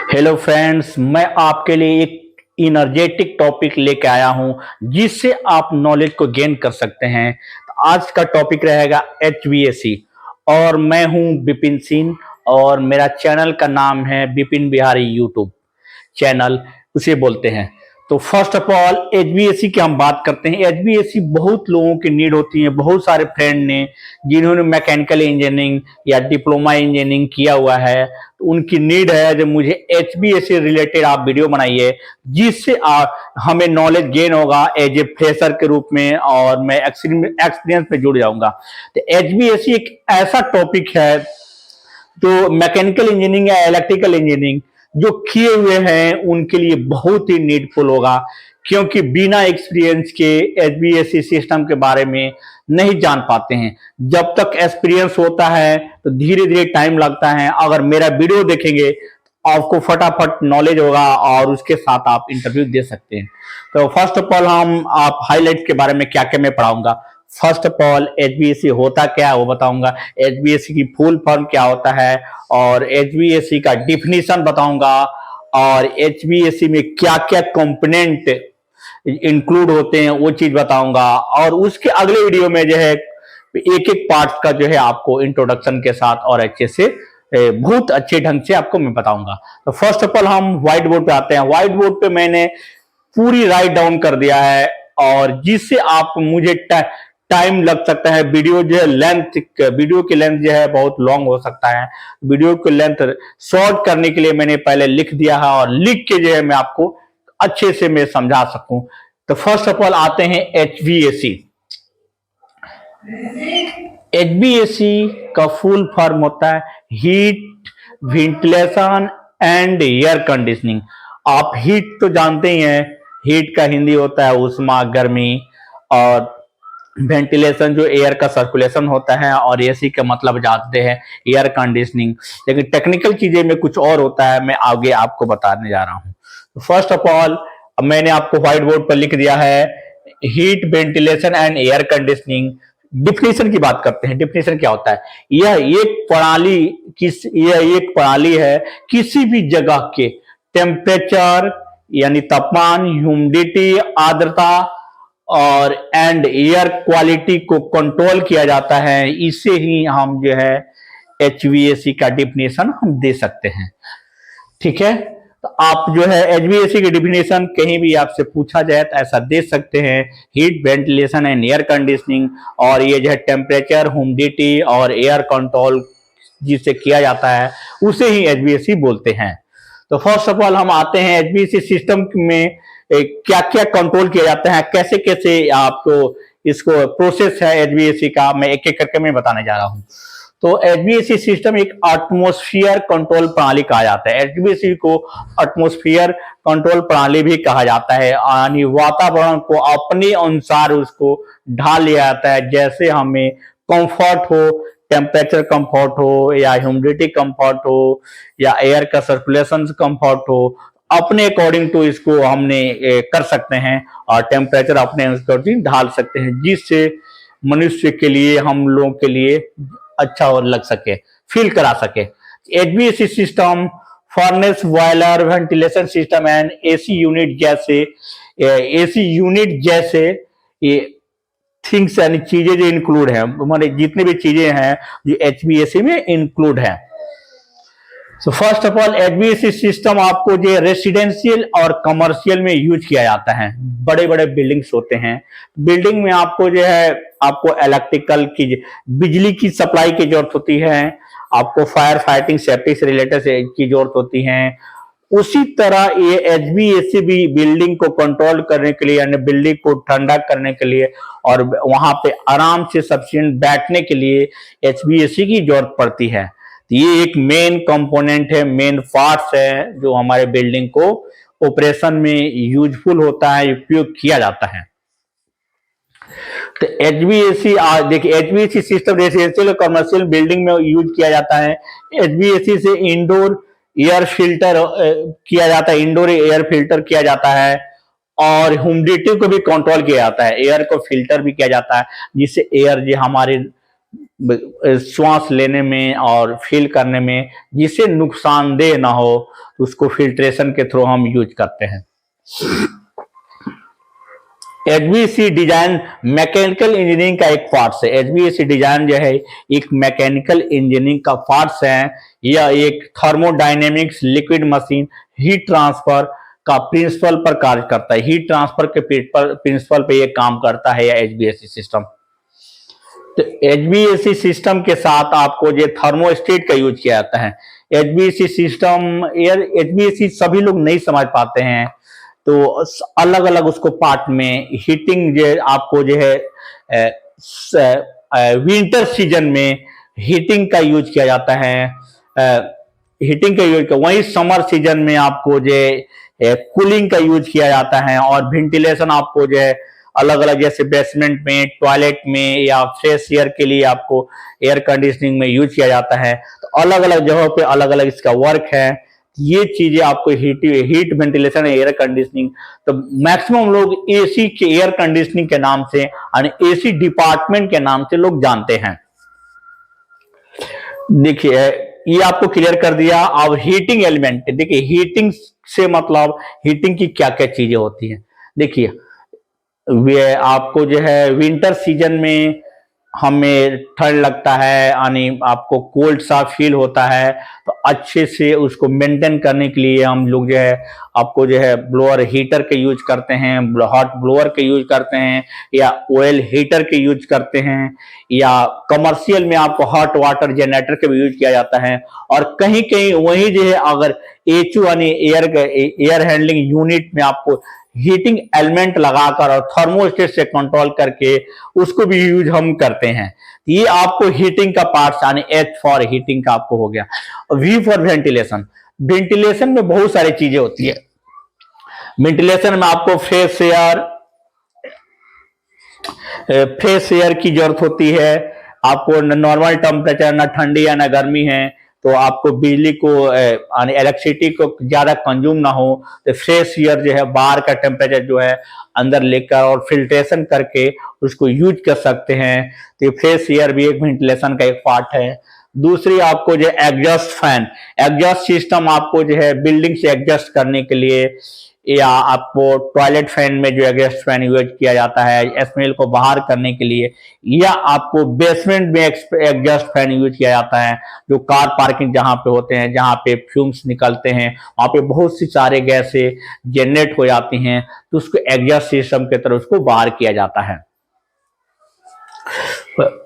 Hello friends, मैं आपके लिए एक इनर्जेटिक टॉपिक लेके आया हूं जिससे आप नॉलेज को गेन कर सकते हैं। तो आज का टॉपिक रहेगा HVAC और मैं हूं बिपिन सिंह और मेरा चैनल का नाम है बिपिन बिहारी यूट्यूब चैनल उसे बोलते हैं। तो फर्स्ट ऑफ ऑल एचबीएससी की हम बात करते हैं। एचबीएससी बहुत लोगों की नीड होती है। बहुत सारे फ्रेंड ने जिन्होंने मैकेनिकल इंजीनियरिंग या डिप्लोमा इंजीनियरिंग किया हुआ है तो उनकी नीड है जब मुझे एचबीएससी रिलेटेड आप वीडियो बनाइए जिससे हमें नॉलेज गेन होगा एज ए फ्रेशर के रूप में और मैं एक्सपीरियंस में जुड़ जाऊंगा। तो एचबीएससी एक ऐसा टॉपिक है जो मैकेनिकल इंजीनियरिंग या इलेक्ट्रिकल इंजीनियरिंग जो किए हुए हैं उनके लिए बहुत ही नीडफुल होगा, क्योंकि बिना एक्सपीरियंस के एचबीएससी सिस्टम के बारे में नहीं जान पाते हैं। जब तक एक्सपीरियंस होता है तो धीरे धीरे टाइम लगता है। अगर मेरा वीडियो देखेंगे तो आपको फटाफट नॉलेज होगा और उसके साथ आप इंटरव्यू दे सकते हैं। तो फर्स्ट ऑफ ऑल हम आप हाईलाइट के बारे में क्या क्या मैं पढ़ाऊंगा। फर्स्ट ऑफ ऑल एचबीएससी होता क्या है वो बताऊंगा, एचबीएससी की फुल फॉर्म क्या होता है और एचबीएससी का डिफिनीशन बताऊंगा और एचबीएससी में क्या क्या कंपोनेंट इंक्लूड होते हैं वो चीज बताऊंगा। और उसके अगले वीडियो में जो है एक एक पार्ट का जो है आपको इंट्रोडक्शन के साथ और अच्छे से बहुत अच्छे ढंग से आपको मैं बताऊंगा। तो फर्स्ट ऑफ ऑल हम व्हाइट बोर्ड पे आते हैं। व्हाइट बोर्ड पे मैंने पूरी राइट डाउन कर दिया है और जिससे आप मुझे टाइम लग सकता है। वीडियो जो है वीडियो की लेंथ जो है बहुत लॉन्ग हो सकता है। वीडियो की लेंथ शॉर्ट करने के लिए मैंने पहले लिख दिया है और लिख के जो है मैं आपको अच्छे से मैं समझा सकूं। तो फर्स्ट ऑफ ऑल आते हैं एचवीएसी। एचवीएसी का फुल फॉर्म होता है heat ventilation and air conditioning. आप हीट तो जानते ही हैं, हीट का हिंदी होता है उष्मा गर्मी और वेंटिलेशन जो एयर का सर्कुलेशन होता है और एसी का मतलब जानते हैं एयर कंडीशनिंग। लेकिन टेक्निकल चीजें में कुछ और होता है, मैं आगे आपको बताने जा रहा हूं। तो फर्स्ट ऑफ ऑल मैंने आपको व्हाइट बोर्ड पर लिख दिया है heat ventilation and air conditioning. Definition की बात करते हैं। डिफिनेशन क्या होता है? यह एक प्रणाली है किसी भी जगह के टेम्परेचर यानी तापमान, ह्यूमिडिटी आर्द्रता और एंड एयर क्वालिटी को कंट्रोल किया जाता है। इसे ही हम जो है एचवीएसी का डिफिनेशन हम दे सकते हैं। ठीक है, तो आप जो है एचवीएसी की डिफिनेशन कहीं भी आपसे पूछा जाए तो ऐसा दे सकते हैं heat ventilation and air conditioning. और ये जो है टेम्परेचर, ह्यूमिडिटी और एयर कंट्रोल जिससे किया जाता है उसे ही एचवीएसी बोलते हैं। तो फर्स्ट ऑफ ऑल हम आते हैं एचवीएसी सिस्टम में क्या क्या कंट्रोल किया जाता है, कैसे कैसे आपको इसको प्रोसेस है एचवीएसी का, मैं एक एक करके मैं बताने जा रहा हूं। तो एचवीएसी सिस्टम एक एटमॉस्फेयर कंट्रोल प्रणाली कहा जाता है। एचवीएसी को एटमॉस्फेयर कंट्रोल प्रणाली भी कहा जाता है, यानी वातावरण को अपने अनुसार उसको ढाल लिया जाता है। जैसे हमें कंफर्ट हो, टेम्परेचर कंफर्ट हो या ह्यूमिडिटी कंफर्ट हो या एयर का सर्कुलेशन कंफर्ट हो, अपने अकॉर्डिंग टू इसको हमने कर सकते हैं और टेम्परेचर अपने अकॉर्डिंग ढाल सकते हैं जिससे मनुष्य के लिए, हम लोगों के लिए अच्छा और लग सके, फील करा सके। HVAC system furnace, boiler, ventilation system and AC unit जैसे ये थिंग्स यानी चीजें जो इंक्लूड है, हमारे जितने भी चीजें हैं जो एचवीएसी में इंक्लूड है। So first of all HVAC system आपको जो रेसिडेंशियल और कमर्शियल में यूज किया जाता है। बड़े बड़े बिल्डिंग्स होते हैं, बिल्डिंग में आपको जो है आपको इलेक्ट्रिकल की, बिजली की सप्लाई की जरूरत होती है, आपको फायर फाइटिंग सेफ्टी से रिलेटेड की जरूरत होती है। उसी तरह ये एचवीएसी भी बिल्डिंग को कंट्रोल करने के लिए यानी बिल्डिंग को ठंडा करने के लिए और वहां पे आराम से सफिशिएंट बैठने के लिए एचवीएसी की जरूरत पड़ती है। ये एक मेन कंपोनेंट है, मेन पार्ट्स है जो हमारे बिल्डिंग को ऑपरेशन में यूजफुल होता है, उपयोग किया जाता है। तो एचवीएसी देखिए, एचवीएसी सिस्टम रेसिडेंशियल और कमर्शियल बिल्डिंग में यूज किया जाता है। एचवीएसी से इंडोर एयर फिल्टर किया जाता है, इंडोर एयर फिल्टर किया जाता है और ह्यूमिडिटी को भी कंट्रोल किया जाता है, एयर को फिल्टर भी किया जाता है जिससे एयर जो हमारे श्वास लेने में और फील करने में, जिससे नुकसानदेह ना हो, उसको फिल्ट्रेशन के थ्रू हम यूज करते हैं। एचवीएसी डिजाइन मैकेनिकल इंजीनियरिंग का एक पार्ट्स है। एचवीएसी डिजाइन जो है एक मैकेनिकल इंजीनियरिंग का पार्ट्स है। यह एक thermodynamics, liquid machine, heat transfer का प्रिंसिपल पर कार्य करता है। हीट ट्रांसफर के प्रिंसिपल पे ये काम करता है यह एचवीएसी सिस्टम। तो एचवीएसी सिस्टम के साथ आपको जो थर्मोस्टेट का यूज किया जाता है। एचवीएसी सिस्टम, एचवीएसी सभी लोग नहीं समझ पाते हैं, तो अलग अलग उसको पार्ट में हीटिंग जो आपको जो है विंटर सीजन में हीटिंग का यूज किया जाता है। हीटिंग का यूज, वहीं समर सीजन में आपको जो कूलिंग का यूज किया जाता है। और वेंटिलेशन आपको जो है अलग अलग, जैसे बेसमेंट में, टॉयलेट में, या फ्रेश एयर के लिए आपको एयर कंडीशनिंग में यूज किया जाता है। तो अलग अलग जगहों पे अलग अलग इसका वर्क है। ये चीजें आपको हीट वेंटिलेशन, एयर कंडीशनिंग, तो मैक्सिमम लोग एसी के, एयर कंडीशनिंग के नाम से, यानी एसी डिपार्टमेंट के नाम से लोग जानते हैं। देखिए ये आपको क्लियर कर दिया। अब हीटिंग एलिमेंट, देखिए हीटिंग से मतलब हीटिंग की क्या क्या चीजें होती हैं। देखिए वे आपको जो है विंटर सीजन में हमें ठंड लगता है, यानी आपको कोल्ड सा फील होता है, तो अच्छे से उसको मेंटेन करने के लिए हम लोग जो है आपको जो है ब्लोअर हीटर के यूज करते हैं, हॉट ब्लोअर के यूज करते हैं, या ऑयल हीटर के यूज करते हैं, या कमर्शियल में आपको हॉट वाटर जनरेटर के भी यूज किया जाता है। और कहीं कहीं वही जो है अगर एचयू यानी एयर हैंडलिंग यूनिट में आपको हीटिंग एलिमेंट लगाकर और थर्मोस्टेट से कंट्रोल करके उसको भी यूज हम करते हैं। ये आपको हीटिंग का पार्ट, यानी एच फॉर हीटिंग का आपको हो गया। वी फॉर वेंटिलेशन, वेंटिलेशन में बहुत सारी चीजें होती है। वेंटिलेशन में आपको फ्रेश एयर की जरूरत होती है। आपको नॉर्मल टेम्परेचर, ना ठंडी या ना गर्मी है, तो आपको बिजली को, इलेक्ट्रिसिटी को ज्यादा कंज्यूम ना हो, तो फ्रेश एयर जो है बाहर का टेम्परेचर जो है अंदर लेकर और फिल्ट्रेशन करके उसको यूज कर सकते हैं। तो फ्रेश एयर भी एक वेंटिलेशन का एक पार्ट है। दूसरी आपको जो एग्जॉस्ट फैन, एग्जॉस्ट सिस्टम आपको जो है बिल्डिंग से एडजस्ट करने के लिए, या आपको टॉयलेट फैन में जो एग्जॉस्ट फैन यूज किया जाता है स्मेल को बाहर करने के लिए, या आपको बेसमेंट में एग्जॉस्ट फैन यूज किया जाता है, जो कार पार्किंग जहां पे होते हैं, जहां पे फ्यूम्स निकलते हैं, वहां पे बहुत सी सारे गैसें जनरेट हो जाती हैं, तो उसको एग्जॉस्ट सिस्टम के तरह उसको बाहर किया जाता है।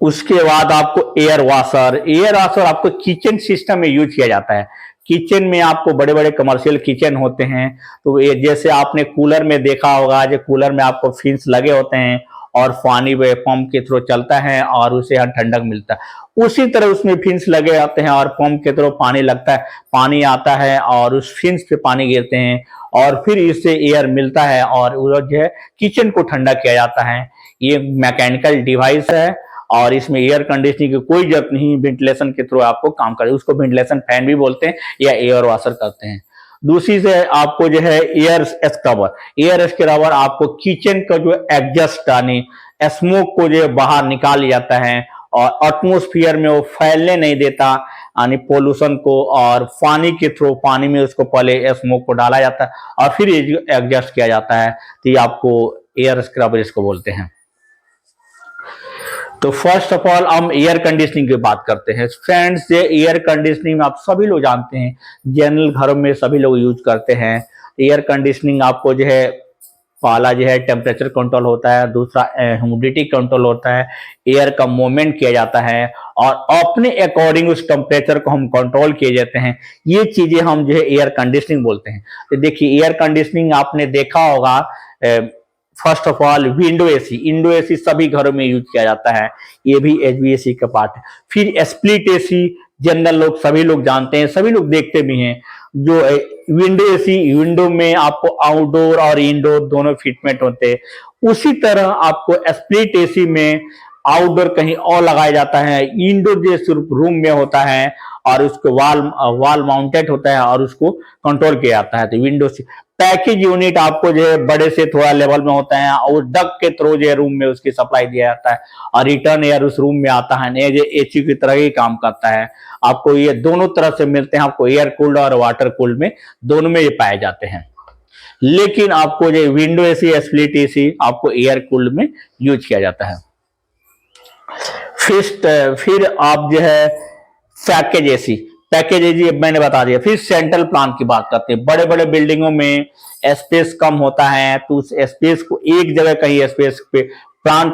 उसके बाद आपको एयर वाशर आपको किचन सिस्टम में यूज किया जाता है। किचन में आपको बड़े बड़े कमर्शियल किचन होते हैं, तो ये जैसे आपने कूलर में देखा होगा, जो कूलर में आपको फिन्स लगे होते हैं और पानी पंप के थ्रू चलता है और उसे यहाँ ठंडक मिलता है, उसी तरह उसमें फिन्स लगे होते हैं और पंप के थ्रू पानी लगता है, पानी आता है और उस फिन्स पे पानी गिरते हैं और फिर इससे एयर मिलता है और वो जो है किचन को ठंडा किया जाता है। ये मैकेनिकल डिवाइस है और इसमें एयर कंडीशनिंग की कोई जरूरत नहीं, वेंटिलेशन के थ्रू आपको काम करे, उसको वेंटिलेशन फैन भी बोलते हैं या एयर वाशर करते हैं। दूसरी से आपको जो है एयर स्क्रबर आपको किचन का जो एग्जस्ट यानी स्मोक को जो बाहर निकाल लिया जाता है और एटमोस्फियर में वो फैलने नहीं देता, यानी पोल्यूशन को, और पानी के थ्रू पानी में उसको पहले स्मोक को डाला जाता है और फिर एडजस्ट किया जाता है, तो ये आपको एयर स्क्रबर इसको बोलते हैं। तो फर्स्ट ऑफ ऑल हम एयर कंडीशनिंग की बात करते हैं। फ्रेंड्स, ये एयर कंडीशनिंग में आप सभी लोग जानते हैं, जनरल घरों में सभी लोग यूज करते हैं। एयर कंडीशनिंग आपको जो है पहला जो है टेम्परेचर कंट्रोल होता है, दूसरा ह्यूमिडिटी कंट्रोल होता है, एयर का मूवमेंट किया जाता है और अपने अकॉर्डिंग उस टेम्परेचर को हम कंट्रोल किए जाते हैं। ये चीजें हम जो है एयर कंडीशनिंग बोलते हैं। तो देखिए एयर कंडीशनिंग आपने देखा होगा, first of all Indo AC सभी घरों में यूज किया जाता है, ये भी एचवीएसी का पार्ट है। फिर स्प्लिट एसी जनरल लोग सभी लोग जानते हैं, सभी लोग देखते भी हैं। जो विंडो एसी, विंडो में आपको आउटडोर और इंडोर दोनों फिटमेंट होते हैं। उसी तरह आपको स्प्लिट एसी में आउटडोर कहीं और लगाया जाता है, इंडोर जो सिर्फ रूम में होता है और उसको वॉल माउंटेड होता है और उसको कंट्रोल किया जाता है। तो विंडो पैकेज यूनिट आपको जो है बड़े से थोड़ा लेवल में होता है और डक के थ्रू जो है रूम में उसकी सप्लाई दिया जाता है और रिटर्न एयर उस रूम में आता है, ये एसी की तरह ही काम करता है। आपको ये दोनों तरह से मिलते हैं, आपको एयर कूल्ड और वाटर कूल्ड में, दोनों में ये पाए जाते हैं। लेकिन आपको जो विंडो एसी या स्प्लिट एसी आपको एयर कूल्ड में यूज किया जाता है। फिर आप जो है पैकेज एसी मैंने बता दिया। फिर सेंट्रल प्लांट की बात करते हैं। बड़े बड़े बिल्डिंगों में स्पेस कम होता है तो उस स्पेस को एक जगह कहीं स्पेस पे प्लांट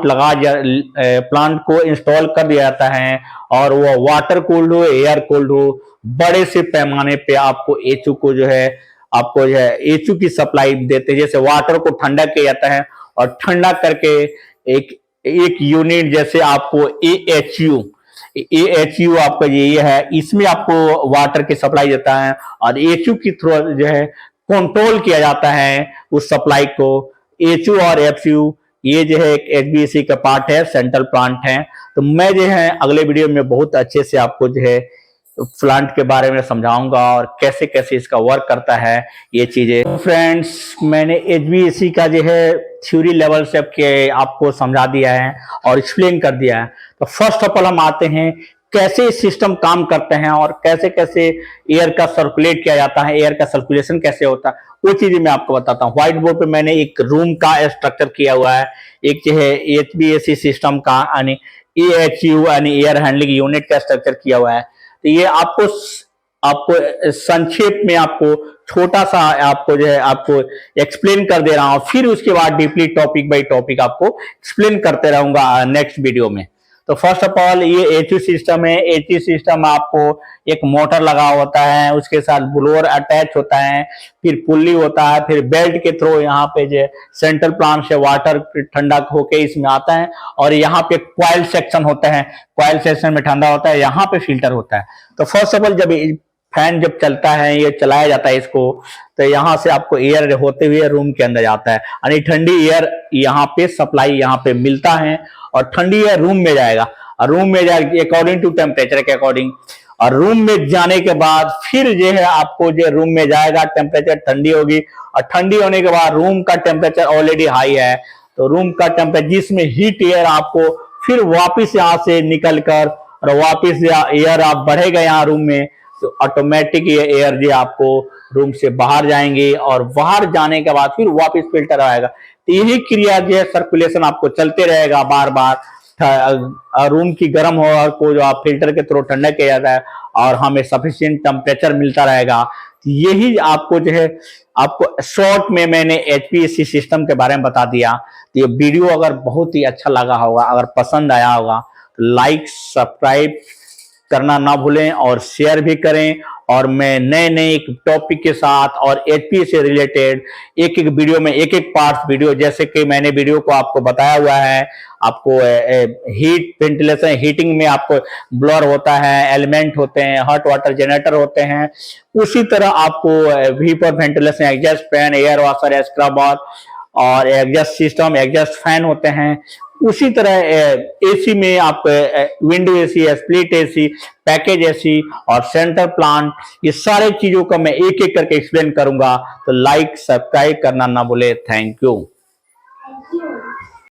को इंस्टॉल कर दिया जाता है और वो वाटर कूल्ड हो एयर कूल्ड हो, बड़े से पैमाने पे आपको एचयू को जो है एचयू की सप्लाई देते हैं। जैसे वाटर को ठंडा किया जाता है और ठंडा करके एक यूनिट जैसे आपको एएचयू आपका ये है, इसमें आपको वाटर की सप्लाई देता है और एचयू की थ्रू जो है कंट्रोल किया जाता है उस सप्लाई को। एचयू और एफयू ये जो है एक एचवीएसी का पार्ट है, सेंट्रल प्लांट है। तो मैं जो है अगले वीडियो में बहुत अच्छे से आपको जो है प्लांट के बारे में समझाऊंगा और कैसे कैसे इसका वर्क करता है ये चीजें। फ्रेंड्स, मैंने एचवीएसी का जो है थ्योरी लेवल से आपको समझा दिया है और एक्सप्लेन कर दिया है। तो फर्स्ट ऑफ ऑल हम आते हैं कैसे सिस्टम काम करते हैं और कैसे कैसे एयर का सर्कुलेट किया जाता है, एयर का सर्कुलेशन कैसे होता है, वो चीजें मैं आपको बताता हूँ। व्हाइट बोर्ड पे मैंने एक रूम का स्ट्रक्चर किया हुआ है, एक जो है एचवीएसी सिस्टम का यानी एएचयू यानी एयर हैंडलिंग यूनिट का स्ट्रक्चर किया हुआ है। तो ये आपको संक्षेप में आपको छोटा सा आपको जो है आपको एक्सप्लेन कर दे रहा हूं। फिर उसके बाद डीपली टॉपिक बाय टॉपिक आपको एक्सप्लेन करते रहूंगा नेक्स्ट वीडियो में। तो फर्स्ट ऑफ ऑल ये एचयू सिस्टम है। एचयू सिस्टम आपको एक मोटर लगा होता है, उसके साथ ब्लोअर अटैच होता है, फिर पुल्ली होता है, फिर बेल्ट के थ्रू यहाँ पे जो सेंट्रल प्लांट से वाटर ठंडा होके इसमें आता है और यहाँ पे कॉइल सेक्शन होता है, कॉइल सेक्शन में ठंडा होता है, यहाँ पे फिल्टर होता है। तो फर्स्ट ऑफ ऑल जब फैन जब चलता है, ये चलाया जाता है इसको, तो यहाँ से आपको एयर होते हुए रूम के अंदर जाता है यानी ठंडी एयर यहाँ पे सप्लाई यहाँ पे मिलता है और ठंडी एयर रूम में जाएगा और रूम में जाएगा अकॉर्डिंग टू टेम्परेचर के अकॉर्डिंग। और रूम में जाने के बाद फिर जो है आपको जो रूम में जाएगा, टेम्परेचर ठंडी होगी और ठंडी होने के बाद रूम का टेम्परेचर ऑलरेडी हाई है, तो रूम का टेम्परेचर जिसमें हीट एयर आपको फिर वापिस यहाँ से निकल कर और वापिस एयर आप बढ़ेगा यहाँ रूम में, तो ऑटोमेटिक ये एयर जो आपको रूम से बाहर जाएंगे और बाहर जाने के बाद फिर वापस फिल्टर आएगा। तो यही क्रिया जो है सर्कुलेशन आपको चलते रहेगा बार बार। रूम की गर्म हवा को जो आप फिल्टर के थ्रू ठंडा किया जाता है और हमें सफिशिएंट टेम्परेचर मिलता रहेगा। तो यही आपको जो है आपको शॉर्ट में मैंने एचवीएसी सिस्टम के बारे में बता दिया। तो ये वीडियो अगर बहुत ही अच्छा लगा होगा, अगर पसंद आया होगा तो लाइक सब्सक्राइब करना ना भूलें और शेयर भी करें। और मैं नए नए टॉपिक के साथ और एचपीएसी से रिलेटेड एक एक वीडियो में एक एक पार्ट वीडियो, जैसे कि मैंने वीडियो को आपको बताया हुआ है, आपको हीट वेंटिलेशन हीटिंग में आपको ब्लोअर होता है, एलिमेंट होते हैं, हॉट वाटर जनरेटर होते हैं, उसी तरह आपको वीपर ventilation, exhaust fan, air washer, scrubber और एग्जॉस्ट सिस्टम, एग्जॉस्ट फैन होते हैं। उसी तरह एसी में आप window AC, split AC, package AC और सेंटर प्लांट, ये सारे चीजों का मैं एक एक करके एक्सप्लेन करूंगा। तो लाइक सब्सक्राइब करना ना भूले। Thank you.